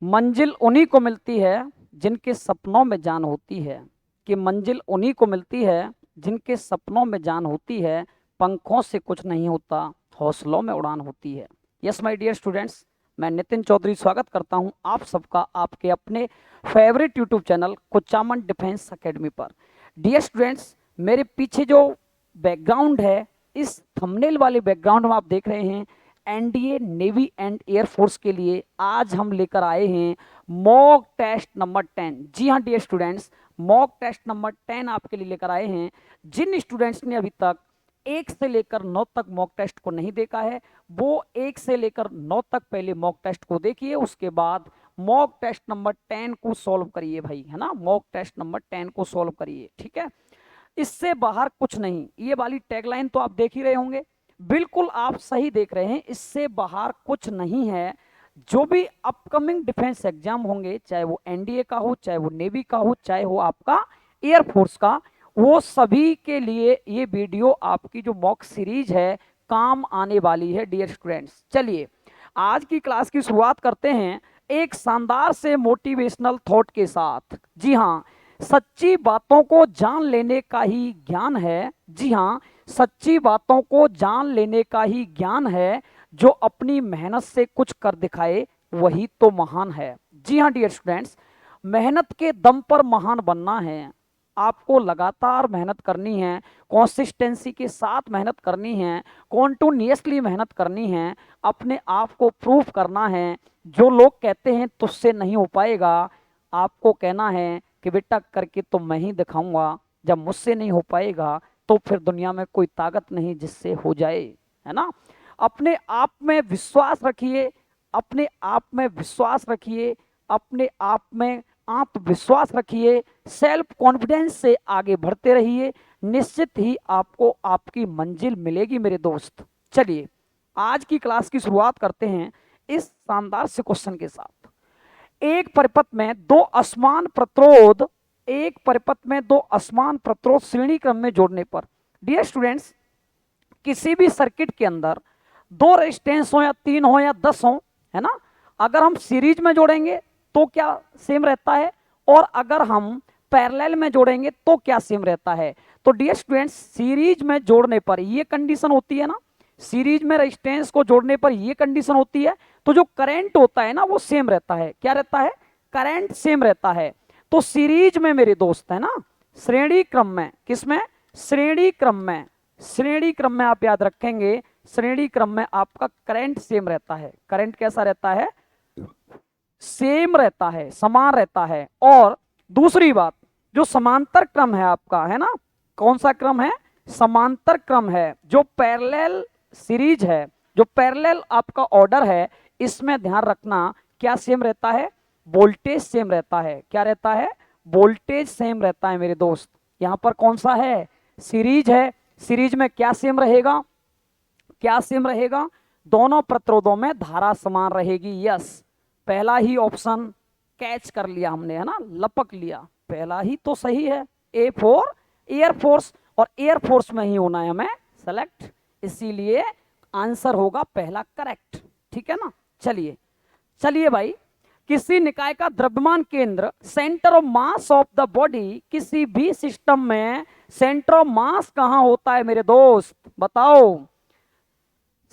मंजिल उन्हीं को मिलती है जिनके सपनों में जान होती है। कि मंजिल उन्हीं को मिलती है जिनके सपनों में जान होती है। पंखों से कुछ नहीं होता, हौसलों में उड़ान होती है। यस माय डियर स्टूडेंट्स, मैं नितिन चौधरी स्वागत करता हूं आप सबका आपके अपने favourite YouTube channel Kuchaman defence academy पर। डियर स्टूडेंट्स, मेरे पीछे जो बैकग्राउंड है, इस थंबनेल वाले बैकग्राउंड में आप देख रहे हैं एनडीए नेवी एंड एयरफोर्स के लिए आज हम लेकर आए हैं मॉक टेस्ट नंबर 10। जी हाँ dear students, mock test number 10 आपके लिए लेकर आए हैं। जिन स्टूडेंट्स ने अभी तक 1 से लेकर 9 तक मॉक टेस्ट को नहीं देखा है, वो 1 से लेकर 9 तक पहले मॉक टेस्ट को देखिए, उसके बाद मॉक टेस्ट नंबर 10 को सॉल्व करिए भाई, है ना। मॉक टेस्ट नंबर 10 को सॉल्व करिए, ठीक है। इससे बाहर कुछ नहीं, ये वाली टैगलाइन तो आप देख ही रहे होंगे, बिल्कुल आप सही देख रहे हैं, इससे बाहर कुछ नहीं है। जो भी अपकमिंग डिफेंस एग्जाम होंगे, चाहे वो एनडीए का हो, चाहे वो नेवी का हो, चाहे वो आपका एयरफोर्स का, वो सभी के लिए ये वीडियो आपकी जो मॉक सीरीज है काम आने वाली है डियर स्टूडेंट्स। चलिए आज की क्लास की शुरुआत करते हैं एक शानदार से मोटिवेशनल थॉट के साथ। जी हाँ, सच्ची बातों को जान लेने का ही ज्ञान है। जी हाँ, सच्ची बातों को जान लेने का ही ज्ञान है। जो अपनी मेहनत से कुछ कर दिखाए वही तो महान है। जी हाँ डियर स्टूडेंट्स, मेहनत के दम पर महान बनना है। आपको लगातार मेहनत करनी है, कंसिस्टेंसी के साथ मेहनत करनी है, कॉन्टिन्यूसली मेहनत करनी है, अपने आप को प्रूफ करना है। जो लोग कहते हैं तुझसे नहीं हो पाएगा, आपको कहना है कि बेटा करके तो मैं ही दिखाऊंगा। जब मुझसे नहीं हो पाएगा तो फिर दुनिया में कोई ताकत नहीं जिससे हो जाए, है ना। अपने आप में विश्वास रखिए, अपने आप में विश्वास रखिए, अपने आप में आत्मविश्वास रखिए, सेल्फ कॉन्फिडेंस से आगे बढ़ते रहिए, निश्चित ही आपको आपकी मंजिल मिलेगी मेरे दोस्त। चलिए आज की क्लास की शुरुआत करते हैं इस शानदार से क्वेश्चन के साथ। एक परिपथ में दो असमान प्रतिरोध, एक परिपथ में दो असमान प्रतिरोध श्रेणी क्रम में जोड़ने पर, डियर स्टूडेंट्स, किसी भी सर्किट के अंदर दो रेजिस्टेंस हो या 3 हो या 10 हो, है ना, अगर हम सीरीज में जोड़ेंगे तो क्या सेम रहता है, और अगर हम पैरेलल में जोड़ेंगे तो क्या सेम रहता है। तो डियर स्टूडेंट्स, सीरीज में जोड़ने पर ये कंडीशन होती है ना, सीरीज में रेजिस्टेंस को जोड़ने पर ये कंडीशन होती है, तो जो करंट होता है ना वो सेम रहता है। क्या रहता है? करंट सेम रहता है। तो सीरीज में मेरे दोस्त, है ना, श्रेणी क्रम में, किसमें? श्रेणी क्रम में, श्रेणी क्रम में आप याद रखेंगे, श्रेणी क्रम में आपका करंट सेम रहता है। करंट कैसा रहता है? सेम रहता है, समान रहता है। और दूसरी बात, जो समांतर क्रम है आपका, है ना, कौन सा क्रम है? समांतर क्रम है। जो पैरेलल सीरीज है, जो पैरेलल आपका ऑर्डर है, इसमें ध्यान रखना क्या सेम रहता है? वोल्टेज सेम रहता है। क्या रहता है? वोल्टेज सेम रहता है मेरे दोस्त। यहां पर कौन सा है? सीरीज है। सीरीज में क्या सेम रहेगा? क्या सेम रहेगा? दोनों प्रतिरोधों में धारा समान रहेगी। यस, पहला ही ऑप्शन कैच कर लिया हमने, है ना, लपक लिया, पहला ही तो सही है। ए फॉर एयरफोर्स, और एयरफोर्स में ही होना है हमें सेलेक्ट, इसीलिए आंसर होगा पहला करेक्ट। ठीक है ना। चलिए चलिए भाई, किसी निकाय का द्रव्यमान केंद्र, centre of mass of the body, किसी भी सिस्टम में सेंटर ऑफ मास कहां होता है मेरे दोस्त? बताओ।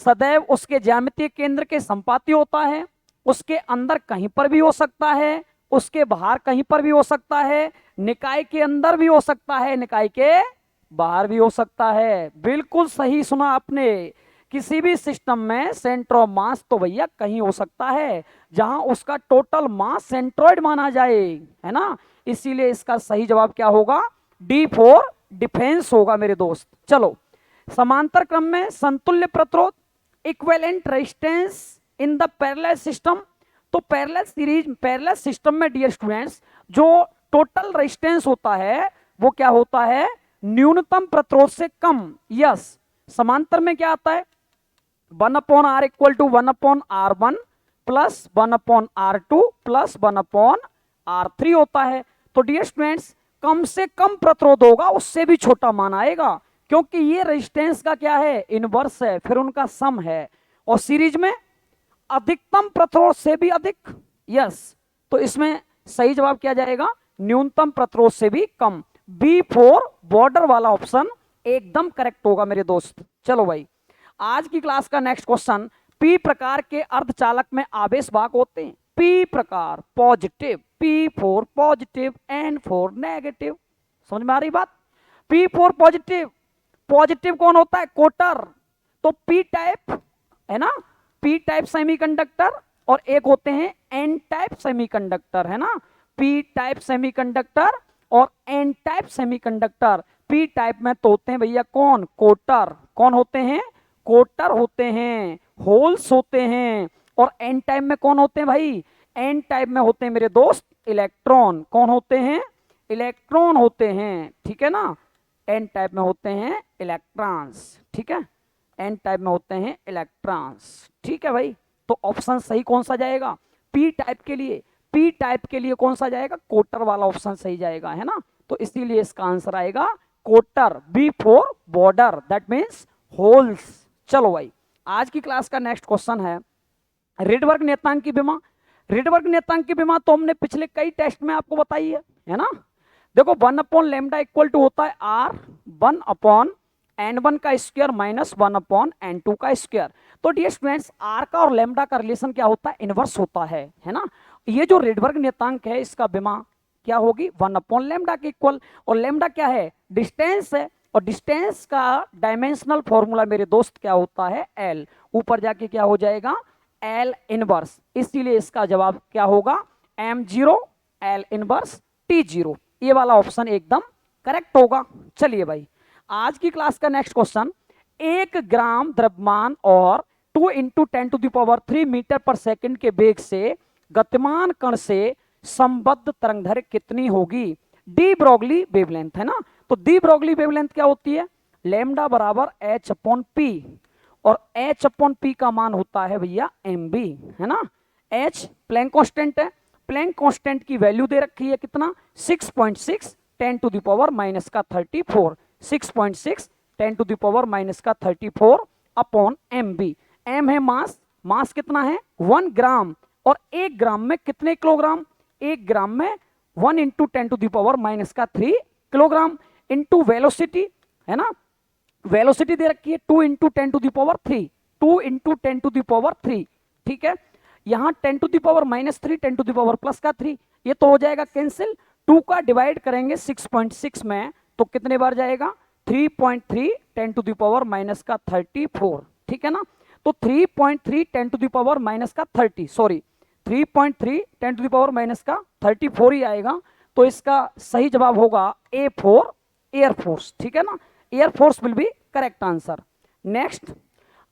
सदैव उसके ज्यामितीय केंद्र के संपाती होता है। उसके अंदर कहीं पर भी हो सकता है, उसके बाहर कहीं पर भी हो सकता है, निकाय के अंदर भी हो सकता है, निकाय के बाहर भी हो सकता है। बिल्कुल सही सुना आपने। किसी भी सिस्टम में सेंटर ऑफ मास तो भैया कहीं हो सकता है जहां उसका टोटल मास सेंट्रॉइड माना जाए, है ना। इसीलिए इसका सही जवाब क्या होगा? डी फॉर डिफेंस होगा मेरे दोस्त। चलो, समांतर क्रम में समतुल्य प्रतिरोध, equivalent resistance in the parallel system. तो पैरेलल सीरीज, पैरेलल सिस्टम में डियर स्टूडेंट्स, जो टोटल रेजिस्टेंस होता है वो क्या होता है? न्यूनतम प्रतिरोध से कम। यस, समांतर में क्या आता है? 1/r equal to 1/r1 plus 1/r2 plus 1/r3 होता है। तो डियर स्टूडेंट्स, कम से कम प्रतिरोध होगा उससे भी छोटा मान आएगा, क्योंकि ये रेजिस्टेंस का क्या है? इनवर्स है, फिर उनका सम है। और सीरीज में अधिकतम प्रतिरोध से भी अधिक। यस, तो इसमें सही जवाब क्या जाएगा, न्यूनतम प्रतिरोध से भी कम। B4 बॉर्डर वाला ऑप्शन एकदम करेक्ट होगा मेरे दोस्त। चलो भाई, आज की क्लास का नेक्स्ट क्वेश्चन, पी प्रकार के अर्धचालक में आवेश भाग होते हैं। पी प्रकार positive, P4 positive, N4 negative. समझ में आ रही बात? P4 पॉजिटिव, पॉजिटिव कौन होता है, कोटर। तो पी टाइप है ना, पी टाइप सेमीकंडक्टर, और एक होते हैं एन टाइप सेमीकंडक्टर, है ना। पी टाइप सेमीकंडक्टर और N type semiconductor. P type में तो होते हैं भैया कौन, कोटर। कौन होते हैं, कोटर होते हैं, होल्स होते हैं। और एन टाइप में कौन होते हैं भाई, एन टाइप में होते हैं मेरे दोस्त इलेक्ट्रॉन। कौन होते हैं, इलेक्ट्रॉन होते हैं, ठीक है ना। एन टाइप में होते हैं इलेक्ट्रॉन्स, ठीक है, एन टाइप में होते हैं इलेक्ट्रॉन्स, ठीक है भाई। तो ऑप्शन सही कौन सा जाएगा, पी टाइप के लिए, पी टाइप के लिए कौन सा जाएगा, कोटर वाला ऑप्शन सही जाएगा, है ना। तो इसीलिए इसका आंसर आएगा कोटर, B4 border, that means holes. चलो भाई, आज की क्लास का नेक्स्ट क्वेश्चन है रिडबर्ग नियतांक की विमा। रिडबर्ग नियतांक की विमा तो हमने पिछले कई टेस्ट में आपको बताई है ना। देखो 1/λ इक्वल टू होता है R 1/N1 का स्क्वायर माइनस 1/N2 का स्क्वायर। तो डियर स्टूडेंट्स, R का और लैम्डा का रिलेशन क्या होता है, इनवर्स होता है ना। ये जो रिडबर्ग नियतांक है इसका विमा क्या होगी, 1/λ के इक्वल। और लैम्डा क्या है, डिस्टेंस है, और डिस्टेंस का डायमेंशनल फॉर्मूला मेरे दोस्त क्या होता है, L। ऊपर जाके क्या हो जाएगा, L इनवर्स। इसीलिए इसका जवाब क्या होगा, M0 L इनवर्स T0। ये वाला ऑप्शन एकदम करेक्ट होगा। चलिए भाई, आज की क्लास का नेक्स्ट क्वेश्चन, 1 ग्राम द्रव्यमान और 2 × 10⁻³ मीटर पर सेकंड के वेग से गतिमान कण से संबद्ध तरंगदैर्घ्य कितनी होगी। डी ब्रोगली वेवलेंथ, है ना। तो डी ब्रोगली वेवलेंथ क्या होती है, लैम्डा बराबर H/P, और H/P का मान होता है भैया mb, है ना। H प्लैंक कांस्टेंट है, प्लैंक कांस्टेंट की वैल्यू दे रखी है कितना, 6.6 10⁻⁻34, 6.6 10⁻⁻34 अपॉन mb। m है मास, मास कितना है 1 ग्राम, और 1 ग्राम में कितने किलोग्राम, 1 ग्राम में 1 × 10⁻³ किलोग्राम, इंटू वेलोसिटी, है ना। वेलोसिटी दे रखी है 2 × 10⁻3, 2 × 10⁻3, ठीक है। यहाँ 10⁻³ 10⁻+3, ये तो हो जाएगा कैंसिल। 2 का डिवाइड करेंगे 6.6 में तो कितने बार जाएगा, 3.3 10⁻⁻34, ठीक है ना। तो 3.3 10⁻⁻30, सॉरी 3.3 10⁻⁻34 ही आएगा। तो इसका सही जवाब होगा A4 एयरफोर्स, ठीक है ना। Air force will be correct answer. Next,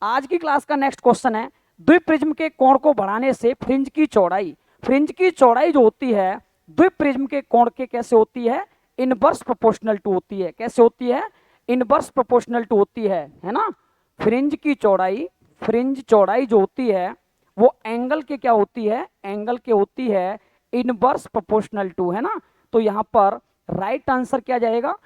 आज की क्लास का नेक्स्ट क्वेश्चन है, द्विप्रिज्म के कोण को बढ़ाने से फ्रिंज की चौड़ाई, फ्रिंज की चौड़ाई जो होती है द्विप्रिज्म के कोण के कैसे होती है, इनवर्स प्रोपोर्शनल टू होती है। कैसे होती है, इनवर्स प्रोपोर्शनल टू होती है ना। फ्रिंज की चौड़ाई, फ्रिंज चौड़ाई जो होती है वो एंगल के क्या होती है, एंगल के होती है इनवर्स प्रोपोर्शनल टू, है ना। तो यहाँ पर राइट आंसर क्या जाएगा,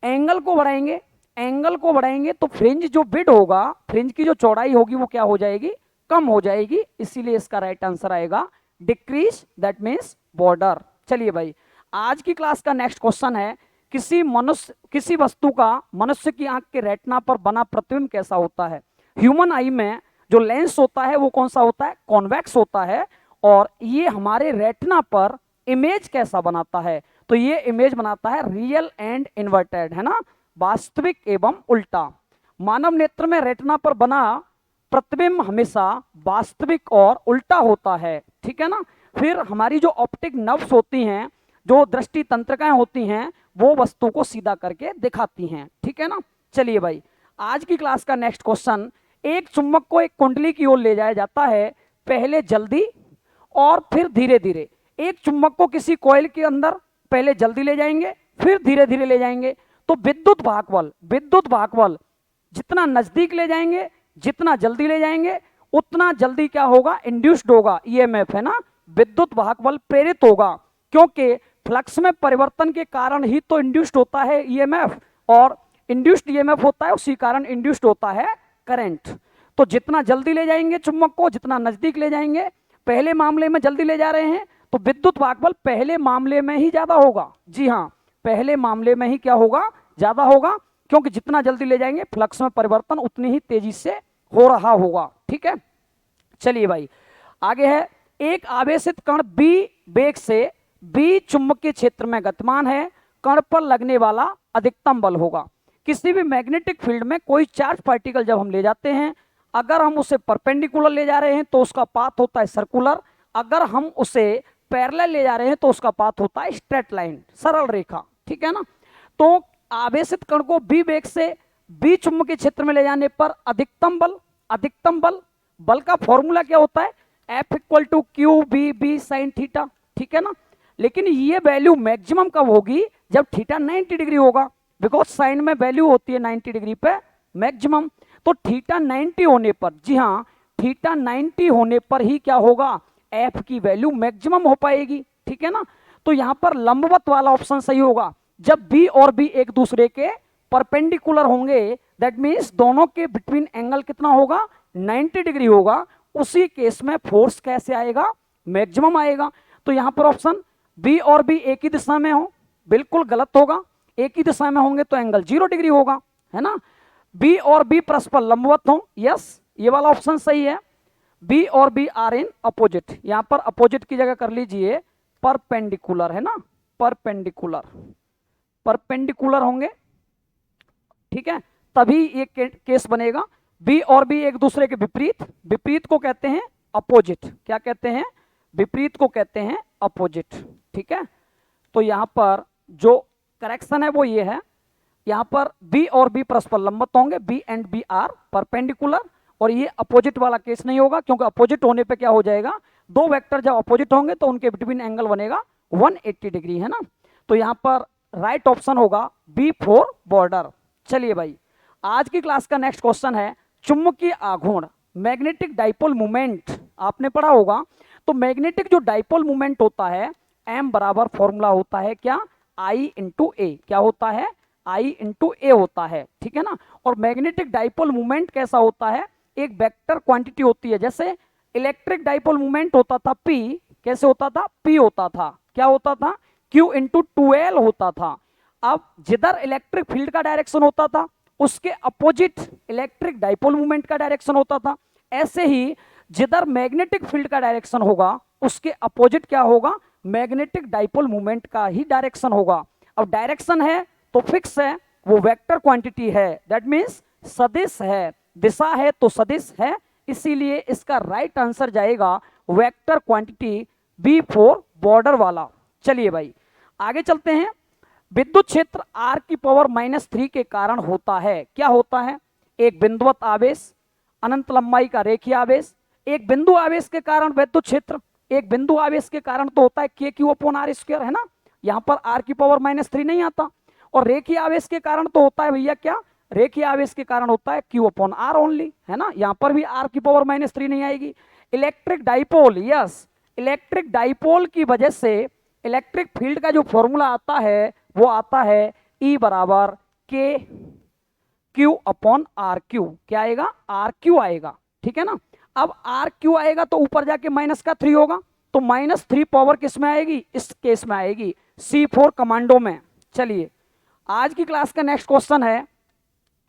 एंगल को बढ़ाएंगे, एंगल को बढ़ाएंगे तो फ्रिंज जो विड्थ होगा, फ्रिंज की जो चौड़ाई होगी वो क्या हो जाएगी, कम हो जाएगी। इसीलिए इसका राइट आंसर आएगा डिक्रीज, दैट मीन्स बॉर्डर। चलिए भाई, आज की क्लास का नेक्स्ट क्वेश्चन है, किसी वस्तु का मनुष्य की आंख के रेटिना पर बना प्रतिबिंब कैसा होता है। ह्यूमन आई में जो लेंस होता है वो कौन सा होता है, कॉन्वेक्स होता है, और ये हमारे रेटिना पर इमेज कैसा बनाता है, तो ये इमेज बनाता है रियल एंड इन्वर्टेड, है ना, वास्तविक एवं उल्टा। मानव नेत्र में रेटिना पर बना प्रतिबिंब हमेशा वास्तविक और उल्टा होता है, ठीक है ना। फिर हमारी जो ऑप्टिक नर्व्स होती हैं, जो दृष्टि तंत्रिकाएं होती हैं, वो वस्तु को सीधा करके दिखाती हैं, ठीक है ना। चलिए भाई, आज की क्लास का नेक्स्ट क्वेश्चन, एक चुंबक को एक कुंडली की ओर ले जाया जाता है, पहले जल्दी और फिर धीरे धीरे। एक चुंबक को किसी कॉइल के अंदर पहले जल्दी ले जाएंगे फिर धीरे धीरे ले जाएंगे, तो विद्युत भागबल जितना नजदीक ले जाएंगे, जितना जल्दी ले जाएंगे, उतना जल्दी क्या होगा, इंड्यूस्ड होगा ईएमएफ, है ना। विद्युत भागबल प्रेरित होगा, क्योंकि फ्लक्स में परिवर्तन के कारण ही तो इंड्यूस्ड होता है ईएमएफ, और इंड्यूस्ड ईएमएफ होता है उसी कारण इंड्यूस्ड होता है करंट। तो जितना जल्दी ले जाएंगे चुंबक को, जितना नजदीक ले जाएंगे, पहले मामले में जल्दी ले जा रहे हैं तो विद्युत वाहक बल पहले मामले में ही ज्यादा होगा। जी हाँ, पहले मामले में ही क्या होगा, ज्यादा होगा, क्योंकि जितना जल्दी ले जाएंगे फ्लक्स में परिवर्तन उतनी ही तेजी से हो रहा होगा। ठीक है, चलिए भाई आगे है, एक आवेशित कण बी वेग से बी चुंबकीय क्षेत्र में गतिमान है, कण पर लगने वाला अधिकतम बल होगा। किसी भी मैग्नेटिक फील्ड में कोई चार्ज पार्टिकल जब हम ले जाते हैं, अगर हम उसे परपेंडिकुलर ले जा रहे हैं तो उसका पाथ होता है सर्कुलर, अगर हम उसे पैरेलल ले जा रहे हैं तो उसका पाथ होता है स्ट्रेट लाइन, सरल रेखा। ठीक है ना, तो आवेशित कण को बी वेग से बी चुंबकीय क्षेत्र में ले जाने पर अधिकतम बल का फॉर्मूला क्या होता है, F equal to Q B B sine theta. ठीक है ना, लेकिन ये वैल्यू मैक्सिमम कब होगी, जब थीटा 90 डिग्री होगा, बिकॉज साइन में वैल्यू होती है 90 डिग्री पे मैक्सिमम। तो थीटा 90 होने पर, जी हाँ, थीटा 90 होने पर ही क्या होगा, एफ की वैल्यू मैक्सिमम हो पाएगी। ठीक है ना, तो यहां पर लंबवत वाला ऑप्शन सही होगा, जब बी और बी एक दूसरे के परपेंडिकुलर होंगे, दैट मीन्स दोनों के बिटवीन एंगल कितना होगा, 90 डिग्री होगा, उसी केस में फोर्स कैसे आएगा, मैक्सिमम आएगा। तो यहां पर ऑप्शन बी और बी एक ही दिशा में हो, बिल्कुल गलत होगा, एक ही दिशा में होंगे तो एंगल 0 डिग्री होगा, है ना। बी और बी परस्पर लंबवत हो, यस, ये वाला ऑप्शन सही है। बी और बी आर इन अपोजिट, यहां पर अपोजिट की जगह कर लीजिए परपेंडिकुलर, है ना, परपेंडिकुलर होंगे। ठीक है, तभी ये केस बनेगा। बी और बी एक दूसरे के विपरीत को कहते हैं अपोजिट, क्या कहते हैं, विपरीत को कहते हैं अपोजिट। ठीक है, तो यहां पर जो करेक्शन है वो ये है, यहां पर बी और बी परस्पर लंबवत होंगे, B and B are perpendicular, और ये अपोजिट वाला केस नहीं होगा, क्योंकि अपोजिट होने पे क्या हो जाएगा, दो वेक्टर जब अपोजिट होंगे तो उनके बिटवीन एंगल बनेगा 180 डिग्री, है ना। तो यहां पर राइट ऑप्शन होगा बी फॉर बॉर्डर। चलिए भाई, आज की क्लास का नेक्स्ट क्वेश्चन है चुंबकीय आघूर्ण, मैग्नेटिक डाइपोल मूवमेंट। आपने पढ़ा होगा, तो मैग्नेटिक जो डाइपोल मूवमेंट होता है, एम बराबर फॉर्मूला होता है क्या, आई इंटू ए, क्या होता है, आई इंटू ए होता है। ठीक है ना, और मैग्नेटिक डाइपोल मूवमेंट कैसा होता है, एक वेक्टर क्वांटिटी होती है, जैसे इलेक्ट्रिक डाइपोल मूवमेंट होता था पी, कैसे होता था, पी होता था, क्या होता था, क्यू इंटू 2L होता था। अब जिधर इलेक्ट्रिक फील्ड का डायरेक्शन होता था उसके अपोजिट इलेक्ट्रिक डाइपोल मूवमेंट का डायरेक्शन होता था, ऐसे ही जिधर मैग्नेटिक फील्ड का डायरेक्शन होगा उसके अपोजिट क्या होगा, मैग्नेटिक डाइपोल मूवमेंट का ही डायरेक्शन होगा। अब डायरेक्शन है तो फिक्स है, वो वेक्टर क्वांटिटी है, दैट मीन्स सदिश है, दिशा है तो सदिश है, इसीलिए इसका राइट आंसर जाएगा vector quantity B for border वाला। चलिए भाई आगे चलते हैं, विद्युत क्षेत्र R की पावर -3 के कारण होता है, क्या होता है, एक बिंदुवत आवेश, अनंत लंबाई का रेखीय आवेश, एक बिंदु आवेश के कारण विद्युत क्षेत्र, एक बिंदु आवेश के कारण तो होता है KQ/R², है ना, यहाँ पर R की पावर -3 नहीं आता, और रेखीय आवेश के कारण तो होता है भैया क्या, रेखीय आवेश के कारण होता है Q/R ओनली, है ना, यहाँ पर भी R की पावर -3 नहीं आएगी। Electric dipole, yes, electric dipole की वजह से इलेक्ट्रिक फील्ड का जो फॉर्मूला आता है वो आता है E बराबर के Q/RQ, क्या आएगा, RQ आएगा। ठीक है ना, अब RQ आएगा तो ऊपर जाके -3 होगा, तो -3 पावर किस में आएगी, इस केस में आएगी C4 कमांडो में। चलिए आज की क्लास का नेक्स्ट क्वेश्चन है,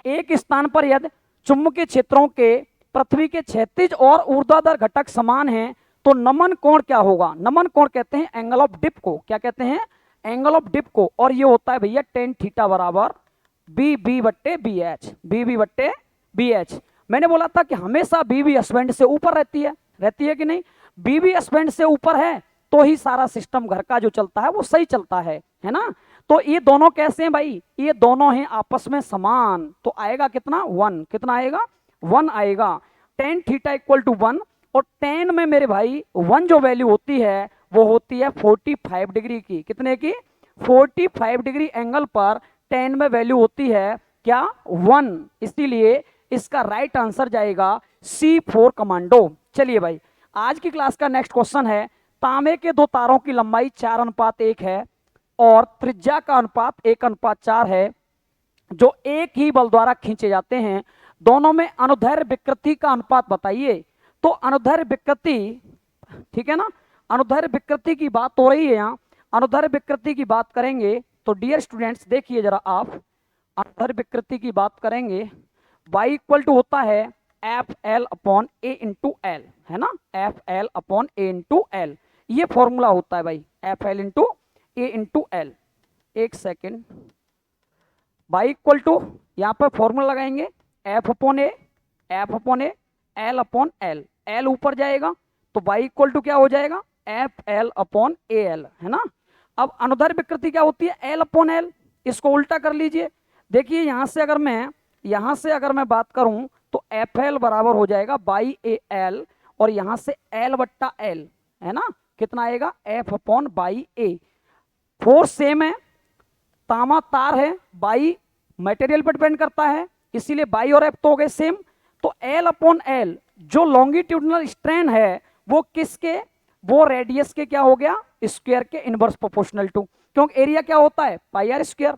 एक स्थान पर यदि चुंबकीय क्षेत्रों के पृथ्वी के क्षैतिज और ऊर्ध्वाधर घटक समान हैं तो नमन कोण क्या होगा, नमन कोण कहते हैं एंगल ऑफ डिप को, क्या कहते हैं, एंगल ऑफ डिप को, और ये होता है भैया tan थीटा बराबर BB/BH। मैंने बोला था कि हमेशा BB हस्बैंड से ऊपर रहती है कि नहीं, BB हस्बैंड से ऊपर है तो ही सारा सिस्टम घर का जो चलता है वो सही चलता है ना। तो ये दोनों कैसे हैं भाई, ये दोनों हैं आपस में समान, तो आएगा कितना, 1, कितना आएगा, 1 आएगा, tan थीटा इक्वल टू 1, और tan में मेरे भाई 1 जो वैल्यू होती है वो होती है 45 डिग्री की, कितने की, 45 डिग्री एंगल पर tan में वैल्यू होती है क्या, 1, इसीलिए इसका राइट आंसर जाएगा C4 कमांडो। चलिए भाई आज की क्लास का नेक्स्ट क्वेश्चन है, तांबे के दो तारों की लंबाई 4:1 है और त्रिज्या का अनुपात 1:4 है, जो एक ही बल द्वारा खींचे जाते हैं, दोनों में अनुदैर्ध्य विकृति का अनुपात बताइए। तो अनुदैर्ध्य विकृति, ठीक है ना, अनुदैर्ध्य विकृति की बात हो रही है यहाँ, अनुदैर्ध्य विकृति की बात करेंगे तो डियर स्टूडेंट्स देखिए जरा आप, अनुदैर्ध्य विकृति की बात करेंगे, y इक्वल टू होता है एफ एल अपॉन ए इंटू एल, है ना, एफ एल अपॉन ए इंटू एल, ये फॉर्मूला होता है भाई, एफ एल इंटू ए इंटू एल। एक सेकेंड, y इक्वल टू यहाँ पर फॉर्मूला लगाएंगे एफ अपॉन ए, एफ अपॉन ए, एल अपॉन एल, एल ऊपर जाएगा तो y इक्वल टू क्या हो जाएगा, F L upon A L, है ना। अब अनुदैर्ध्य विकृति क्या होती है, एल अपॉन एल, इसको उल्टा कर लीजिए। देखिए यहाँ से अगर मैं बात करूं तो एफ एल बराबर हो जाएगा बाई ए एल, और यहाँ से एल बट्टा एल, है ना, कितना आएगा, F upon by A. Force same है, तामा तार है, बाई मटेरियल पर डिपेंड करता है, इसीलिए बाई और एफ तो हो गए सेम। तो एल अपॉन एल जो लॉन्गिट्यूडनल स्ट्रेन है वो किसके, वो रेडियस के क्या हो गया, स्क्वायर के इनवर्स प्रोपोर्शनल टू, क्योंकि एरिया क्या होता है पाई आर स्क्वायर।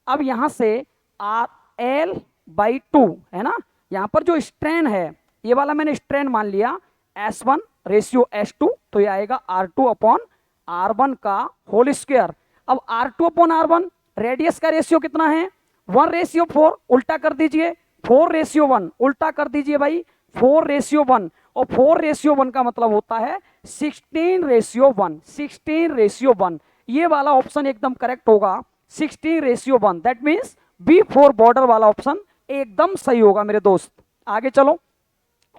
अब यहाँ से आर एल बाई टू, है ना, यहाँ पर जो स्ट्रेन है ये वाला मैंने स्ट्रेन मान लिया S1 रेशियो S2, तो ये आएगा R2 अपॉन R1 का होल स्क्वायर। अब R2 अपॉन R1 रेडियस का रेशियो कितना है, 1:4, उल्टा कर दीजिए, 4:1, उल्टा कर दीजिए भाई, 4:1, और 4:1 का मतलब होता है 16:1, 16:1, ये वाला ऑप्शन एकदम करेक्ट होगा, 16:1, दैट मीन्स B4 बॉर्डर वाला ऑप्शन एकदम सही होगा मेरे दोस्त। आगे चलो,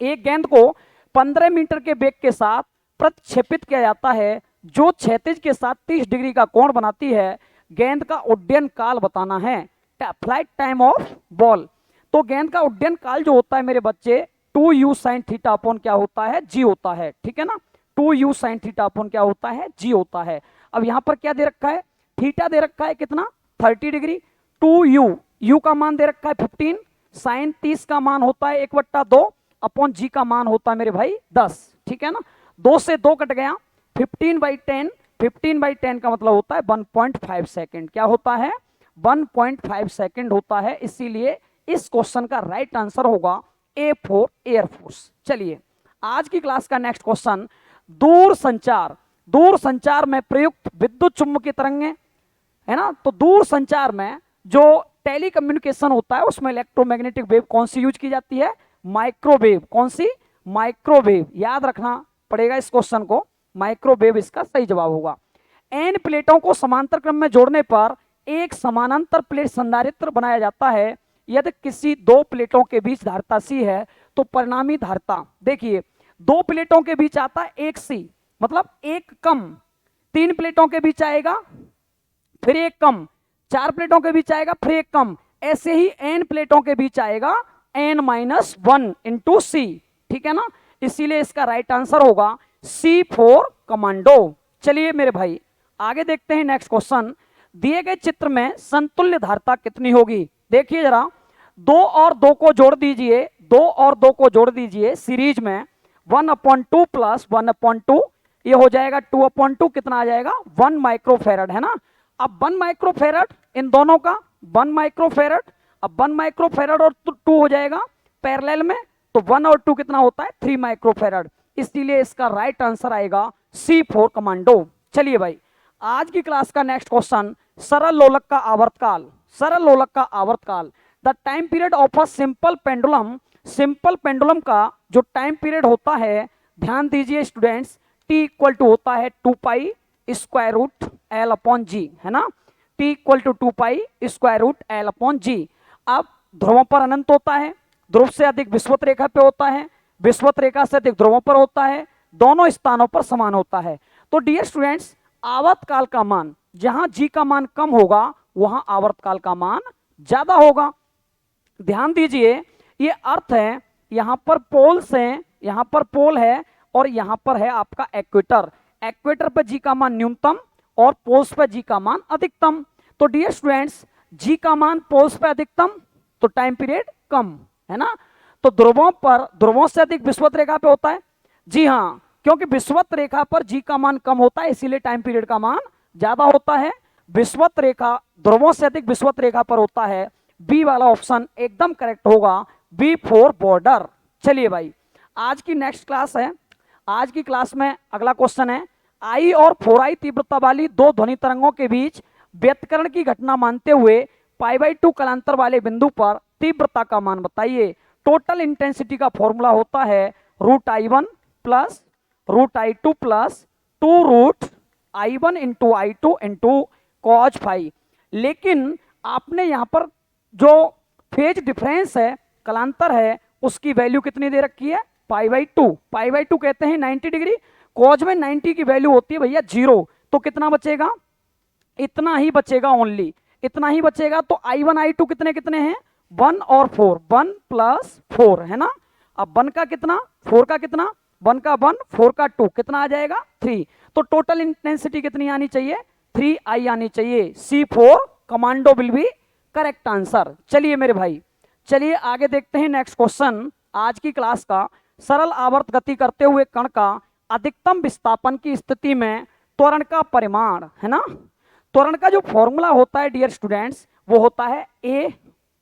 एक गेंद को 15 मीटर के वेग के साथ प्रक्षेपित किया जाता है जो क्षैतिज के साथ 30 डिग्री का कोण बनाती है, गेंद का उड्डयन काल बताना है, फ्लाइट टाइम ऑफ बॉल। तो गेंद का उड्डयन काल जो होता है मेरे बच्चे 2u sin थीटा अपॉन क्या होता है, g होता है, ठीक है ना, 2u sin थीटा अपॉन क्या होता है, g होता है। अब यहाँ पर क्या दे रखा है, थीटा दे रखा है कितना 30 डिग्री, 2u, u का मान दे रखा है 15, साइन 30 का मान होता है 1/2 अपॉन g का मान होता है मेरे भाई 10, ठीक है ना, 2 से 2 कट गया, 15/10, 15/10 का मतलब होता है 1.5 सेकेंड, क्या होता है 1.5 सेकेंड होता है, इसीलिए इस क्वेश्चन का राइट आंसर होगा ए फॉर एयरफोर्स। चलिए आज की क्लास का नेक्स्ट क्वेश्चन, दूर संचार, दूर संचार में प्रयुक्त विद्युत चुम्बकीय तरंगें, है ना, तो दूर संचार में जो टेली कम्युनिकेशन होता है उसमें इलेक्ट्रोमैग्नेटिक वेव कौन सी यूज की जाती है, माइक्रोवेव, कौन सी, माइक्रोवेव, याद रखना पड़ेगा इस क्वेश्चन को, माइक्रोवेव इसका सही जवाब होगा। एन प्लेटों को समांतर क्रम में जोड़ने पर एक समानांतर प्लेट संधारित्र बनाया जाता है, यदि किसी दो प्लेटों के बीच धारिता सी है तो परिणामी धारिता, देखिए दो प्लेटों के बीच आता है एक सी, मतलब एक कम, 3 प्लेटों के बीच आएगा फिर एक कम, 4 प्लेटों के बीच आएगा फिर एक कम, ऐसे ही n प्लेटों के बीच आएगा n-1 इंटू सी, ठीक है ना, इसीलिए इसका राइट आंसर होगा C फॉर कमांडो। चलिए मेरे भाई आगे देखते हैं नेक्स्ट क्वेश्चन, दिए गए चित्र में समतुल्य धारिता कितनी होगी, देखिए जरा, 2 और 2 को जोड़ दीजिए, 2 और 2 को जोड़ दीजिए सीरीज में, 1/2 प्लस 1/2, ये हो जाएगा 2/2, कितना आ जाएगा 1 माइक्रोफेरड, है ना। अब 1 माइक्रोफेरड इन दोनों का 1 माइक्रोफेरड, अब 1 माइक्रोफेरड और 2 हो जाएगा पैरेलल में, तो 1 और 2 कितना होता है 3 माइक्रोफेरड, इसलिए इसका राइट आंसर आएगा C फॉर कमांडो। चलिए भाई आज की क्लास का नेक्स्ट क्वेश्चन, सरल लोलक का आवर्तकाल, सरल लोलक का आवर्तकाल, the time period of a simple pendulum, simple pendulum का जो टाइम पीरियड होता है, ध्यान दीजिए स्टूडेंट्स, t इक्वल टू होता है 2 pi square root L upon G, है ना, t equal to 2 pi square root L upon G. अब ध्रुवों पर अनंत होता है, ध्रुव से अधिक विषुवत रेखा पे होता है, विषुवत रेखा से अधिक ध्रुवों पर होता है, दोनों स्थानों पर समान होता है। तो डियर स्टूडेंट्स आवर्तकाल का मान, जहां जी का मान कम होगा वहां आवर्तकाल का मान ज्यादा होगा। ध्यान दीजिए ये अर्थ है, यहां पर पोल्स हैं, यहां पर पोल है और यहां पर है आपका एक्वेटर, एक्वेटर पर जी का मान न्यूनतम और पोल्स पर जी का मान अधिकतम। तो डियर स्टूडेंट्स जी का मान पोल्स पर अधिकतम तो टाइम पीरियड कम, है ना। तो ध्रुवों पर, ध्रुवों से अधिक विषुवत रेखा पे होता है, जी हाँ, क्योंकि विषुवत रेखा पर जी का मान कम होता है इसीलिए टाइम पीरियड का मान ज्यादा होता है। विषुवत रेखा, ध्रुवों से अधिक विषुवत रेखा पर होता है, बी वाला ऑप्शन एकदम करेक्ट होगा, बी फॉर बॉर्डर। चलिए भाई आज की नेक्स्ट क्लास है, आज की क्लास में अगला क्वेश्चन है, आई और 4i तीव्रता वाली दो ध्वनि तरंगों के बीच व्यतिकरण की घटना मानते हुए π/2 कालांतर वाले बिंदु पर तीव्रता का मान बताइए। टोटल इंटेंसिटी का फॉर्मूला होता है √I1 plus √I2 plus 2√I1 into I2 into cos phi. लेकिन आपने यहाँ पर जो फेज डिफरेंस है, कलांतर है, उसकी वैल्यू कितनी दे रखी है? π/2। π/2 कहते हैं 90 डिग्री। कॉज में 90 की वैल्यू होती है भैया 0, तो कितना बचेगा? इतना ही बचेगा, ओनली इतना ही बचेगा। तो I1 I2 कितने कितने हैं? 1 और 4, 1 प्लस 4 है ना। अब 1 का कितना, 4 का कितना, 1 का 1, 4 का 2, कितना आ जाएगा? 3। तो टोटल इंटेंसिटी कितनी आनी चाहिए? 3I आनी चाहिए। C4 commando will be correct answer. चलिए मेरे भाई, चलिए आगे देखते हैं नेक्स्ट क्वेश्चन आज की क्लास का। सरल आवर्त गति करते हुए कण का अधिकतम विस्थापन की स्थिति में त्वरण का परिमाण है ना। त्वरण का जो फॉर्मूला होता है डियर स्टूडेंट्स, वो होता है a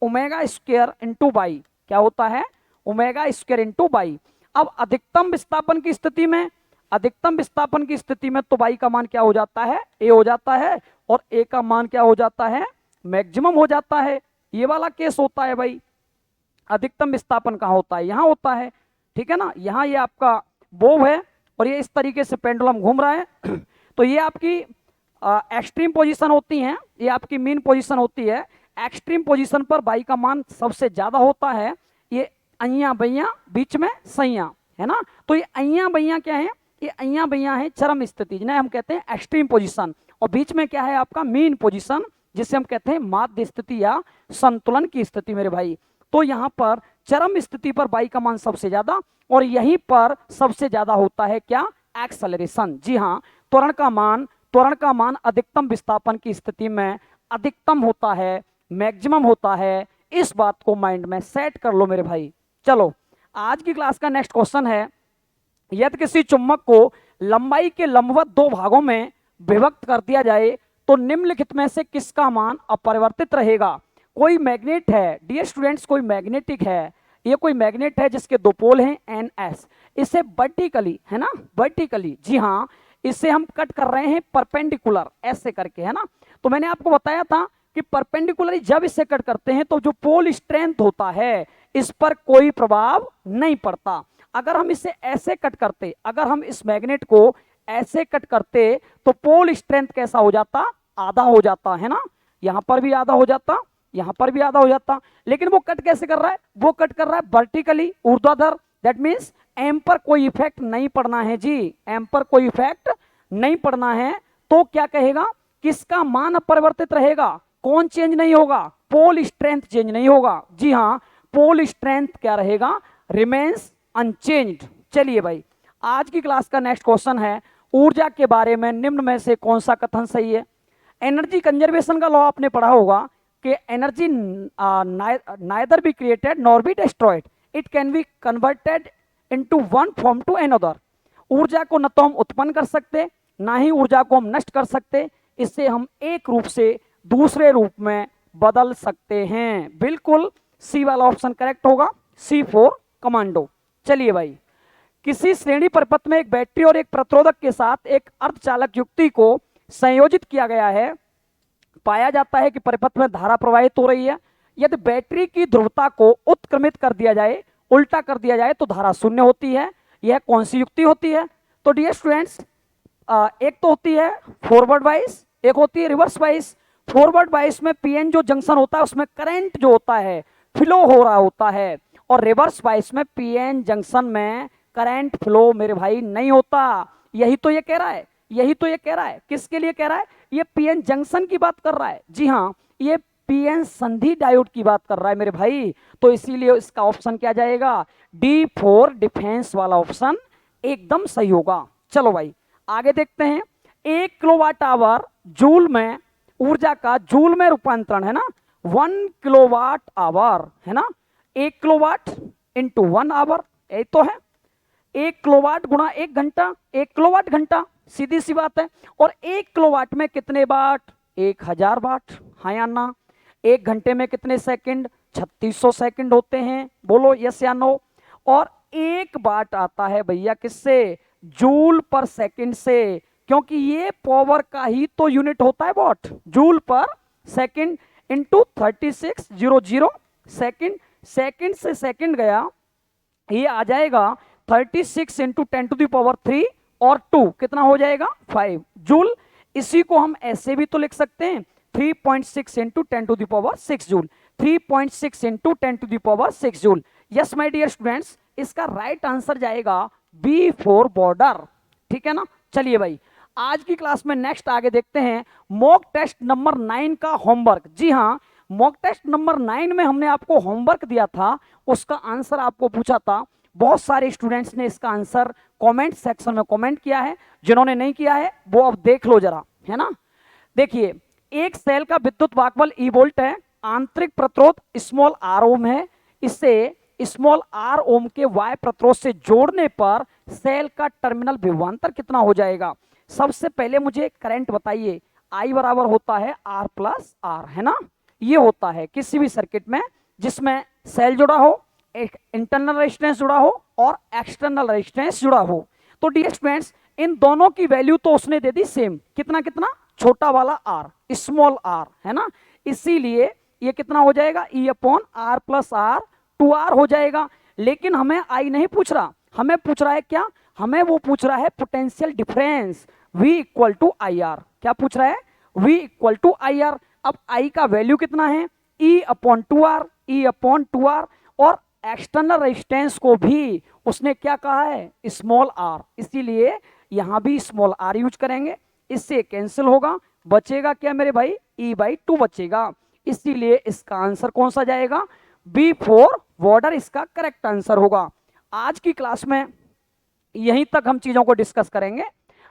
omega square into by. क्या होता है? Omega square into by. अब अधिकतम विस्थापन की स्थिति में, अधिकतम विस्थापन की स्थिति में तो बाई का मान क्या हो जाता है? a हो जाता है, और a का मान क्या हो जाता है? मैक्सिमम हो जाता है। ये वाला केस होता है भाई। अधिकतम विस्थापन कहाँ होता है? यहाँ होता है, ठीक है ना। यहाँ ये आपका बोव है और ये इस तरीके से पेंडुलम घूम रहा है। तो ये आपकी एक्सट्रीम पोजीशन होती है, ये आपकी मीन पोजीशन होती है। एक्सट्रीम पोजीशन पर बाई का मान सबसे ज्यादा होता है। ये अइया बैया बीच में सैया है ना। तो ये अइया बैया क्या है? ये अइया बैया है चरम स्थिति, जिन्हें हम कहते हैं एक्सट्रीम पोजीशन। और बीच में क्या है आपका? मीन पोजीशन, जिसे हम कहते हैं माध्य स्थिति या संतुलन की स्थिति मेरे भाई। तो यहाँ पर चरम स्थिति पर बाई का मान सबसे ज्यादा, और यहीं पर सबसे ज्यादा होता है क्या? एक्सेलरेशन। जी हाँ, त्वरण का मान अधिकतम विस्थापन की स्थिति में अधिकतम होता है, मैक्सिमम होता है। इस बात को माइंड में सेट कर लो मेरे भाई। चलो आज की क्लास का नेक्स्ट क्वेश्चन है, यदि किसी चुंबक को लंबाई के लंबवत दो भागों में विभक्त कर दिया जाए तो निम्नलिखित में से किसका मान अपरिवर्तित रहेगा? कोई मैग्नेट है डियर स्टूडेंट्स, कोई मैग्नेटिक है, ये कोई मैग्नेट है जिसके दो पोल हैं NS। इसे वर्टिकली है ना, वर्टिकली, जी हाँ, इसे हम कट कर रहे हैं परपेंडिकुलर ऐसे करके है ना। तो मैंने आपको बताया था कि परपेंडिकुलर जब इसे कट करते हैं तो जो पोल स्ट्रेंथ होता है इस पर कोई प्रभाव नहीं पड़ता। अगर हम इसे ऐसे कट करते, अगर हम इस मैग्नेट को ऐसे कट करते तो पोल स्ट्रेंथ कैसा हो जाता? आधा हो जाता है ना। यहां पर भी आधा हो जाता, यहां पर भी आधा हो जाता। लेकिन वो कट कैसे कर रहा है? वो कट कर रहा है वर्टिकली, ऊर्ध्वाधर। दैट मीन्स एम पर कोई इफेक्ट नहीं पड़ना है जी, एम पर कोई इफेक्ट नहीं पड़ना है। तो क्या कहेगा? किसका मान अपरिवर्तित रहेगा? कौन चेंज नहीं होगा? पोल स्ट्रेंथ चेंज नहीं होगा। जी हाँ, पोल स्ट्रेंथ क्या रहेगा? Remains unchanged. चलिए भाई, आज की क्लास का नेक्स्ट क्वेश्चन है, ऊर्जा के बारे में निम्न में से कौन सा कथन सही है? एनर्जी कंजर्वेशन का लॉ आपने पढ़ा होगा कि energy neither be created nor be destroyed, it can be converted into one form to another. ऊर्जा को न तो हम उत्पन्न कर सकते, ना ही ऊर्जा को हम नष्ट कर सकते, इससे हम एक रूप से दूसरे रूप में बदल सकते हैं। बिल्कुल सी वाला ऑप्शन करेक्ट होगा, C4 कमांडो। चलिए भाई, किसी श्रेणी परिपथ में एक बैटरी और एक प्रतिरोधक के साथ एक अर्धचालक युक्ति को संयोजित किया गया है। पाया जाता है कि परिपथ में धारा प्रवाहित हो रही है। यदि बैटरी की ध्रुवता को उत्क्रमित कर दिया जाए, उल्टा कर दिया जाए, तो धारा शून्य होती है। यह कौन सी युक्ति होती है? तो डियर स्टूडेंट्स, एक तो होती है फॉरवर्ड वाइस, एक होती है रिवर्स वाइस। फॉरवर्ड वाइस में पीएन जो जंक्शन होता है उसमें करंट जो होता है फ्लो हो रहा होता है, और रिवर्स वाइस में पीएन जंक्शन में करंट फ्लो मेरे भाई नहीं होता। यही तो ये कह रहा है, यही तो ये कह रहा है। किसके लिए कह रहा है? ये पीएन जंक्शन की बात कर रहा है। जी हाँ, ये पीएन संधि डायोड की बात कर रहा है मेरे भाई। तो इसीलिए इसका ऑप्शन क्या जाएगा? D4 डिफेंस वाला ऑप्शन एकदम सही होगा। चलो भाई आगे देखते हैं। 1 किलोवाट आवर जूल में ऊर्जा का जूल में रूपांतरण है ना, 1 किलोवाट आवर है ना। 1 किलोवाट इंटू 1 आवर, यही तो है। 1 किलोवाट गुणा 1 घंटा, 1 किलोवाट घंटा, सीधी सी बात है। और 1 किलोवाट में कितने वाट? 1000 वाट, हाँ या ना। 1 घंटे में कितने सेकंड? 3600 सेकंड होते हैं। बोलो यस या नो। और 1 वाट आता है भैया किससे? जूल पर सेकंड से। क्योंकि ये पावर का ही तो यूनिट होता है वॉट, जूल पर सेकंड इंटू 3600 सेकंड, सेकंड से सेकंड गया, ये आ जाएगा 36 इंटू 10⁻³ और 2 कितना हो जाएगा 5 जूल। इसी को हम ऐसे भी तो लिख सकते हैं 3.6 into 10⁻6 joule, 3.6 into 10⁻6 joule. Yes my dear students, इसका राइट आंसर जाएगा बी फॉर बॉर्डर। ठीक है ना। चलिए भाई, आज की क्लास में नेक्स्ट आगे देखते हैं मॉक टेस्ट नंबर 9 का होमवर्क। जी हाँ, मॉक टेस्ट नंबर 9 में हमने आपको होमवर्क दिया था, उसका आंसर आपको पूछा था। बहुत सारे स्टूडेंट्स ने इसका आंसर कमेंट सेक्शन में कमेंट किया है, जिन्होंने नहीं किया है वो अब देख लो जरा, है ना। देखिए, एक सेल का विद्युत वाहकबल ई वोल्ट है, आंतरिक प्रतिरोध स्मॉल आर ओम है, इसे स्मॉल आर ओम के वाय प्रतिरोध से जोड़ने पर सेल का टर्मिनल विभवांतर कितना हो जाएगा। सबसे पहले मुझे करंट बताइए। आई बराबर होता है आर प्लस आर, है ना। ये होता है किसी भी सर्किट में जिसमें सेल जुड़ा हो, एक इंटरनल रेजिस्टेंस जुड़ा हो और एक्सटर्नल रेजिस्टेंस जुड़ा हो। तो डियर स्टूडेंट्स, इन दोनों की वैल्यू तो उसने दे दी सेम, कितना कितना, छोटा वाला आर, स्मॉल आर, है ना। इसीलिए ये कितना हो जाएगा, E upon R plus R, 2R हो जाएगा। लेकिन हमें आई नहीं पूछ रहा, हमें पूछ रहा है क्या, हमें वो पूछ रहा है potential difference V equal to I R. क्या पूछ रहा है, V equal to I R. अब I का वैल्यू कितना है, E upon 2R, E upon 2R, और एक्सटर्नल रेजिस्टेंस को भी उसने क्या कहा है, स्मॉल आर, इसीलिए यहां भी स्मॉल आर यूज करेंगे। इससे कैंसिल होगा, बचेगा क्या मेरे भाई, E/2 बचेगा। इसीलिए इसका आंसर कौन सा जाएगा, बी फॉर बॉर्डर इसका करेक्ट आंसर होगा। आज की क्लास में यहीं तक हम चीजों को डिस्कस करेंगे।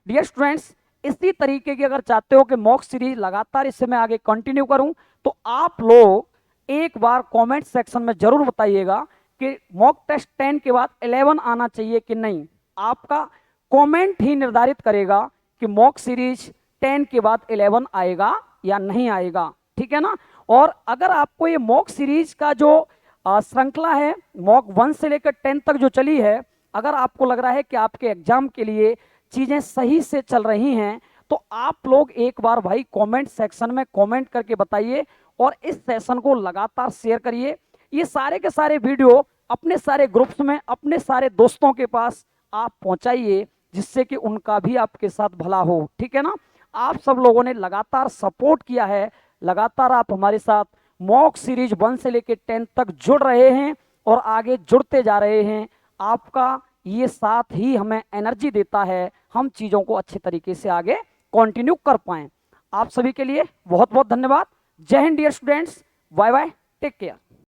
डियर स्टूडेंट्स, इसी तरीके की अगर चाहते हो कि मॉक सीरीज लगातार इससे मैं आगे कंटिन्यू करूं, तो आप लोग एक बार कमेंट सेक्शन में जरूर बताइएगा कि मॉक टेस्ट 10 के बाद 11 आना चाहिए कि नहीं। आपका कमेंट ही निर्धारित करेगा कि मॉक सीरीज 10 के बाद 11 आएगा या नहीं आएगा। ठीक है ना। और अगर आपको ये मॉक सीरीज का जो श्रृंखला है, मॉक 1 से लेकर 10 तक जो चली है, अगर आपको लग रहा है कि आपके एग्जाम के लिए चीजें सही से चल रही हैं, तो आप लोग एक बार भाई कमेंट सेक्शन में कमेंट करके बताइए और इस सेशन को लगातार शेयर करिए। ये सारे के सारे वीडियो अपने सारे ग्रुप्स में, अपने सारे दोस्तों के पास आप पहुंचाइए, जिससे कि उनका भी आपके साथ भला हो। ठीक है ना। आप सब लोगों ने लगातार सपोर्ट किया है, लगातार आप हमारे साथ मॉक सीरीज 1 से लेकर 10 तक जुड़ रहे हैं और आगे जुड़ते जा रहे हैं। आपका ये साथ ही हमें एनर्जी देता है, हम चीज़ों को अच्छे तरीके से आगे कंटिन्यू कर पाएं। आप सभी के लिए बहुत बहुत धन्यवाद। जय Hind dear students, bye bye, take care.